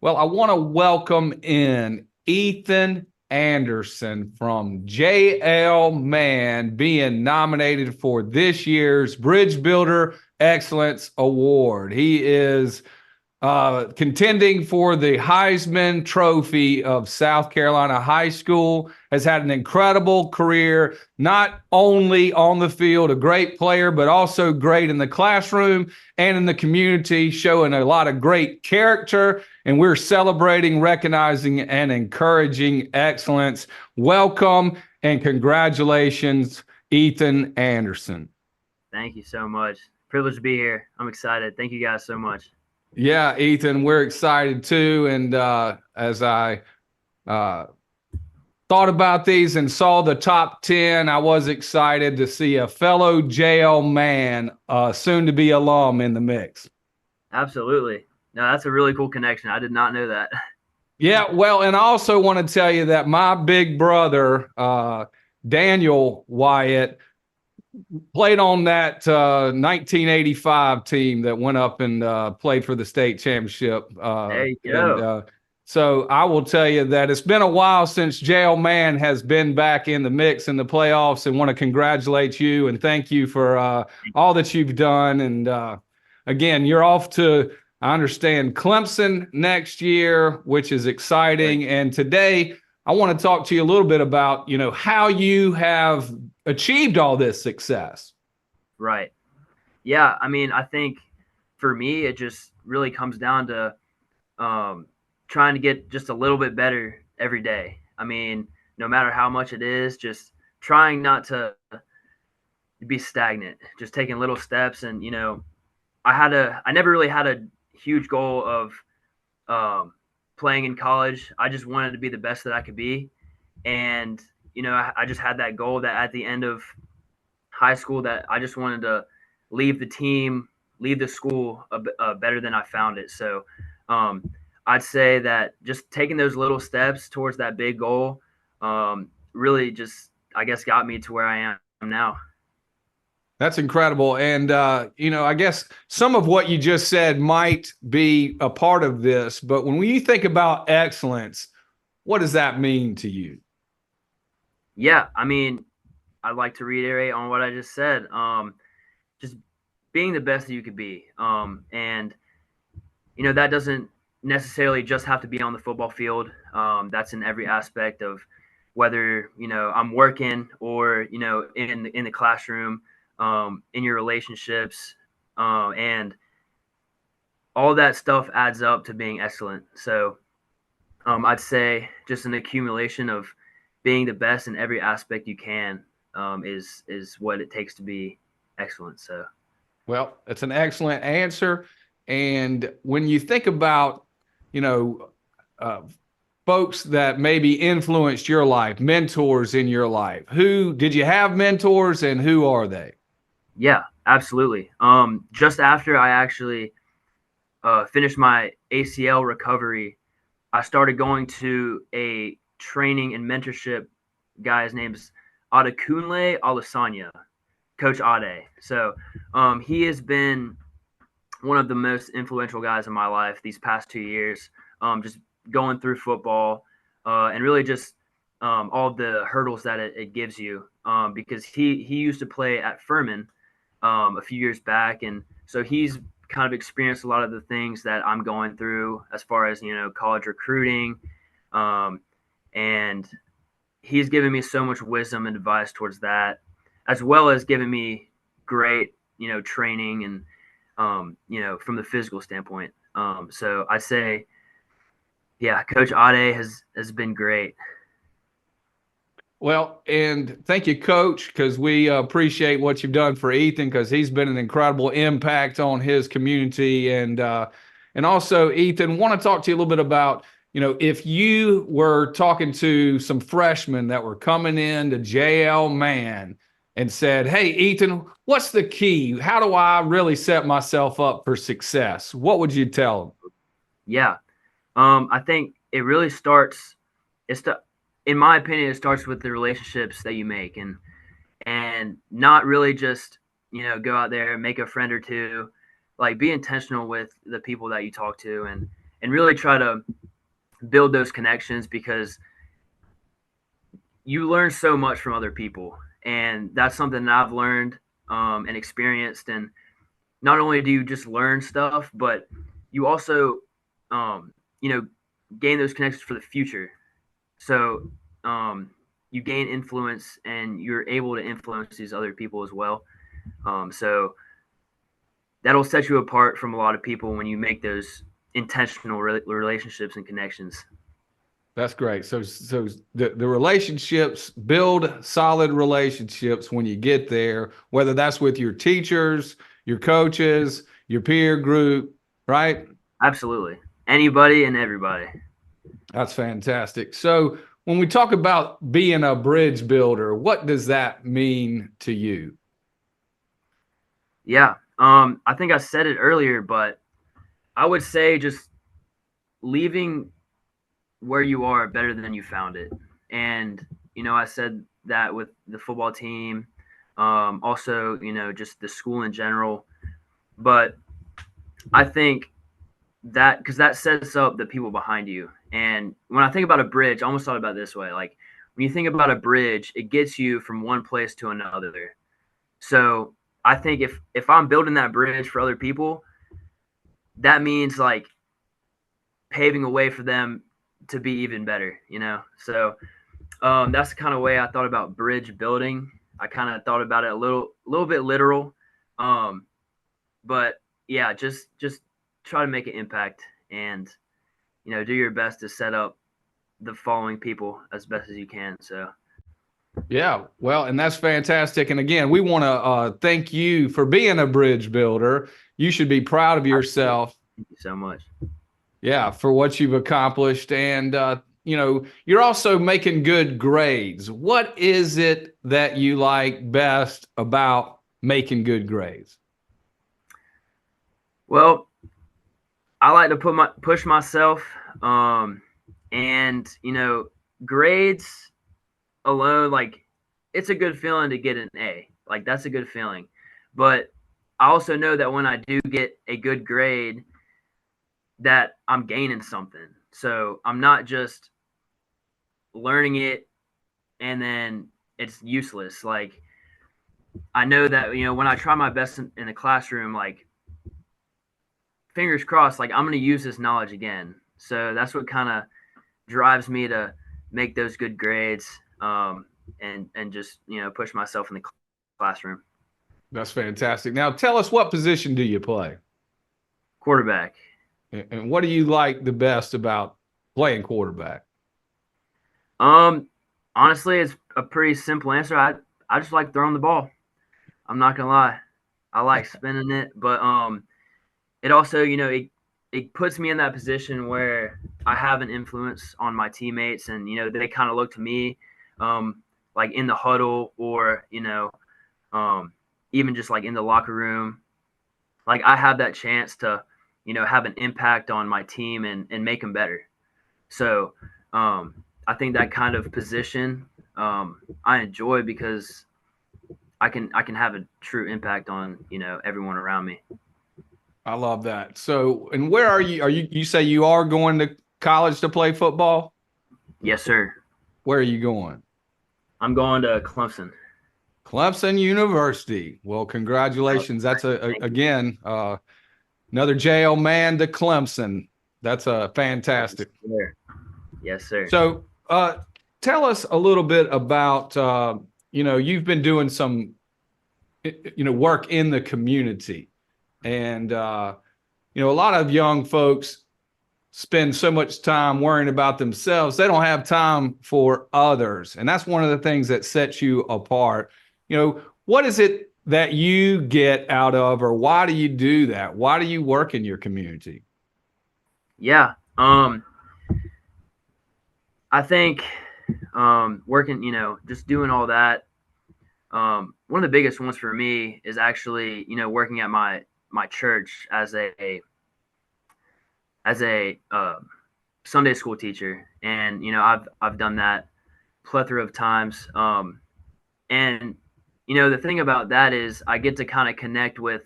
Well, I want to welcome in Ethan Anderson from JL Mann being nominated for this year's Bridge Builder Excellence Award. He is contending for the Heisman Trophy of South Carolina High School, has had an incredible career, not only on the field, a great player, but also great in the classroom and in the community, showing a lot of great character. And we're celebrating, recognizing, and encouraging excellence. Welcome and congratulations, Ethan Anderson. Thank you so much. Privileged to be here. I'm excited. Thank you guys so much. Yeah, Ethan, we're excited too. And as I thought about these and saw the top 10, I was excited to see a fellow JL Mann, soon to be alum, in the mix. Absolutely. No, that's a really cool connection. I did not know that. Yeah, well, and I also want to tell you that my big brother, Daniel Wyatt, played on that 1985 team that went up and played for the state championship. There you go. So I will tell you that it's been a while since JL Mann has been back in the mix in the playoffs, and want to congratulate you and thank you for all that you've done. And again, you're off to, I understand, Clemson next year, which is exciting. Right. And today I want to talk to you a little bit about, how you have achieved all this success. Right. Yeah. I mean, I think for me, it just really comes down to trying to get just a little bit better every day. I mean, no matter how much it is, just trying not to be stagnant, just taking little steps. And, I never really had a huge goal of playing in college. I just wanted to be the best that I could be. And, I just had that goal that at the end of high school that I just wanted to leave the team, leave the school better than I found it. So I'd say that just taking those little steps towards that big goal really just, I guess, got me to where I am now. That's incredible. And, I guess some of what you just said might be a part of this, but when you think about excellence, what does that mean to you? Yeah, I mean, I'd like to reiterate on what I just said. Just being the best that you could be. And, that doesn't necessarily just have to be on the football field. That's in every aspect of whether, I'm working or, in the classroom, in your relationships, and all that stuff adds up to being excellent. So I'd say just an accumulation of being the best in every aspect you can is what it takes to be excellent. So, Well, it's an excellent answer. And when you think about, you know, uh, folks that maybe influenced your life, mentors in your life, who did you have mentors and who are they? yeah, absolutely. Just after I actually finished my ACL recovery, I started going to a training and mentorship guy. His name's Adekunle Alasanya, Coach Ade. So he has been one of the most influential guys in my life these past 2 years, just going through football and really just all the hurdles that it gives you, because he used to play at Furman a few years back. And so he's kind of experienced a lot of the things that I'm going through as far as, college recruiting. And he's given me so much wisdom and advice towards that, as well as giving me great, training and, from the physical standpoint. So I say, yeah, Coach Ade has been great. Well, and thank you, Coach, because we appreciate what you've done for Ethan, because he's been an incredible impact on his community. And also, Ethan, want to talk to you a little bit about, if you were talking to some freshmen that were coming in to JL Mann and said, "Hey, Ethan, what's the key? How do I really set myself up for success?" What would you tell them? Yeah. I think it really starts, in my opinion, it starts with the relationships that you make, and not really just, go out there and make a friend or two. Like, be intentional with the people that you talk to, and and really try to build those connections, because you learn so much from other people. And that's something that I've learned and experienced. And not only do you just learn stuff, but you also, gain those connections for the future. So you gain influence, and you're able to influence these other people as well. So that'll set you apart from a lot of people when you make those intentional relationships and connections. That's great. So the relationships, build solid relationships when you get there, whether that's with your teachers, your coaches, your peer group, right? Absolutely. Anybody and everybody. That's fantastic. So when we talk about being a bridge builder, what does that mean to you? Yeah. I think I said it earlier, but I would say just leaving where you are better than you found it. And, I said that with the football team, also, just the school in general. But I think that, because that sets up the people behind you. And when I think about a bridge, I almost thought about it this way. Like, when you think about a bridge, it gets you from one place to another. So I think if I'm building that bridge for other people, that means like paving a way for them to be even better, So that's the kind of way I thought about bridge building. I kind of thought about it a little bit literal, but yeah, just try to make an impact, and do your best to set up the following people as best as you can. So yeah, well, and that's fantastic. And again, we want to thank you for being a bridge builder. You should be proud of yourself. thank you so much. Yeah, for what you've accomplished. And, you're also making good grades. What is it that you like best about making good grades? Well, I like to push myself, and grades alone, like, it's a good feeling to get an A. Like, that's a good feeling. But I also know that when I do get a good grade, that I'm gaining something. So I'm not just learning it and then it's useless. Like, I know that, when I try my best in the classroom, like, fingers crossed, like, I'm going to use this knowledge again. So that's what kind of drives me to make those good grades, and just, push myself in the classroom. That's fantastic. Now, tell us, what position do you play? Quarterback. And what do you like the best about playing quarterback? Honestly, it's a pretty simple answer. I just like throwing the ball. I'm not gonna lie. I like spinning it, but it also, it puts me in that position where I have an influence on my teammates, and they kind of look to me, like in the huddle, or even just like in the locker room. Like, I have that chance to, have an impact on my team and make them better. So I think that kind of position I enjoy, because I can have a true impact on everyone around me. I love that. So, and where are you? You say you are going to college to play football? Yes, sir. Where are you going? I'm going to Clemson. Clemson University. Well, congratulations. That's again another JL Mann to Clemson. That's a fantastic. Yes, sir. So tell us a little bit about you've been doing some work in the community, and a lot of young folks spend so much time worrying about themselves, they don't have time for others. And that's one of the things that sets you apart. What is it that you get out of, or why do you do that? Why do you work in your community? Yeah. I think working, just doing all that. One of the biggest ones for me is actually, working at my church as a Sunday school teacher. And, I've done that plethora of times. And, the thing about that is I get to kind of connect with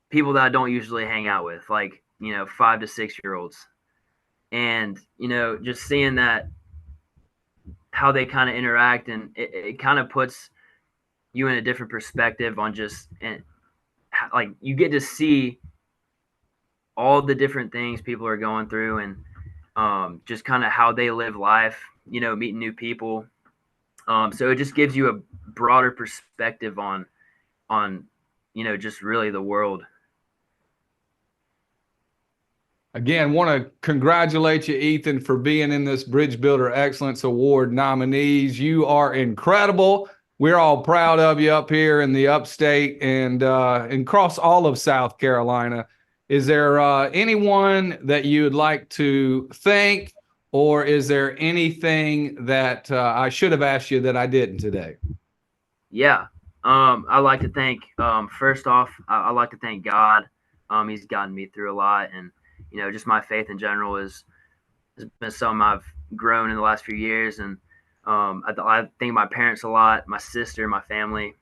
people that I don't usually hang out with, like, 5 to 6 year olds. and just seeing that, how they kind of interact, and it kind of puts you in a different perspective on just, and like you get to see all the different things people are going through, and just kind of how they live life, meeting new people. So it just gives you a broader perspective on just really the world. Again, want to congratulate you, Ethan, for being in this Bridge Builder Excellence Award nominees. You are incredible. We're all proud of you up here in the upstate and across all of South Carolina. Is there anyone that you would like to thank, or is there anything that I should have asked you that I didn't today? Yeah. I'd like to thank, first off, I'd like to thank God. He's gotten me through a lot, and just my faith in general has been something I've grown in the last few years. And I thank my parents a lot, my sister, my family,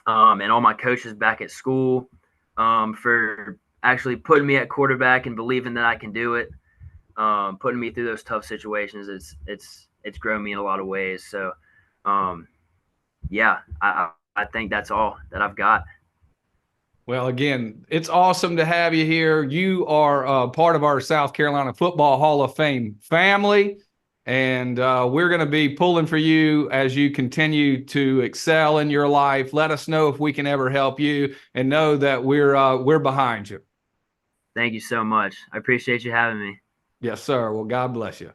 and all my coaches back at school, for actually putting me at quarterback and believing that I can do it, putting me through those tough situations. It's grown me in a lot of ways. So, yeah, I think that's all that I've got. Well, again, it's awesome to have you here. You are part of our South Carolina Football Hall of Fame family, and we're going to be pulling for you as you continue to excel in your life. Let us know if we can ever help you, and know that we're behind you. Thank you so much. I appreciate you having me. Yes, sir. Well, God bless you.